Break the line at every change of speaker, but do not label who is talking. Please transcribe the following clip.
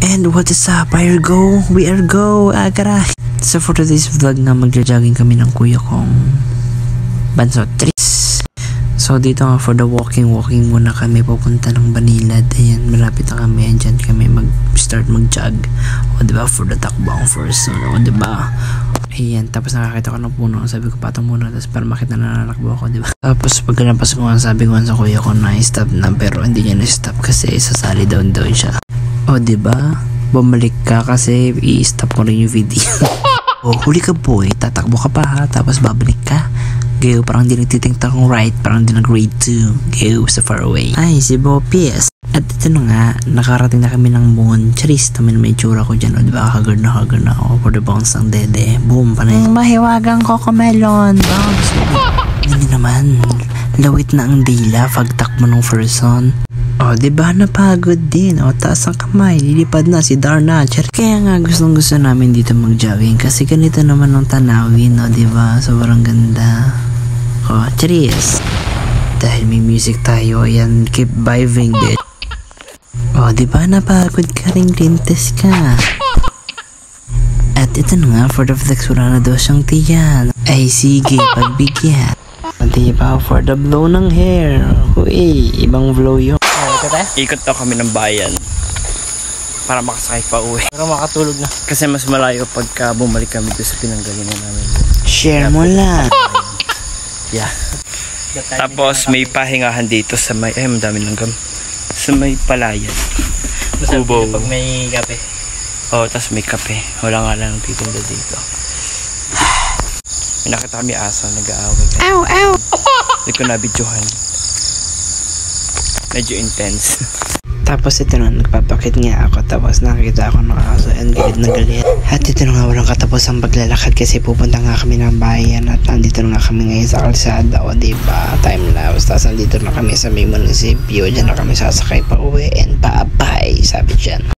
And what is up? We are go. Agara. So for today's vlog na magja-jogging kami ng kuya kong Banso Tris. So dito nga for the walking muna kami pupunta ng Banilad. Ayan, malapit na kami. Andyan kami mag-start mag-jog. O diba, for the takbong first. O diba? Ayan, tapos nakakita ko ng puno. Sabi ko patong muna, tapos para makita na nanakbo ako, diba? Tapos pagkalampas ko nga, sabi ko sa kuya ko na stop na, pero hindi niya na-stop kasi sasali down siya. O diba? Bumalik ka kasi i-stop ko rin yung video. O huli ka boy, tatakbo ka pa ha, tapos babalik ka. Gayo, parang di nagtitingta kong right, parang di nag-grade 2. Gayo, sa far away. Ay, si Bopies. At ito na nga, nakarating na kami ng moon. Charis, naman may tsura ko dyan. O diba, haggard na ako for the bounce ng dede. Boom, panay. Mahiwagang cocomelon. Bounce. Hindi naman. Lawit na ang dila, pagtak mo ng person. O, diba napagod din? O, taas ang kamay, lilipad na si Darna. Kaya nga gusto namin dito mag-jogging kasi ganito naman ang tanawin, o diba? Sobrang ganda. O, cheers! Dahil may music tayo, ayan, keep vibing it. O, diba napagod ka rin, lintes ka? At ito na nga, for the flex, wala na daw siyang tiyan. Ay, sige, pagbigyan. Diba, for the blow ng hair. Uy, ibang blow yun. Ikot daw kami ng bayan para makasakay pa uwi. Pero makatulog na. Kasi mas malayo pagka bumalik kami doon sa pinanggalingan namin. Share mo lang. Yeah. Tapos may pahingahan dito sa may, ay madami ng gam. Sa may palayan. Kubo. Pag may kape. Oo, tapos may kape. Wala nga lang titinda dito. May nakita kami aso, nag-aaway. Ow, ow! Hindi ko nabidyohan. Medyo intense. Tapos ito na, nagpapakit nga ako. Tapos nakikita ako ng aso and galit na galit. At ito na nga, walang katapos ang paglalakad kasi pupunta nga kami ng bayan. At nandito na nga kami ngayon sa kalsada. O diba, time lapse. Tapos nandito na kami sa may munisipyo. Diyan na kami sasakay pa uwi and bye-bye, sabi dyan.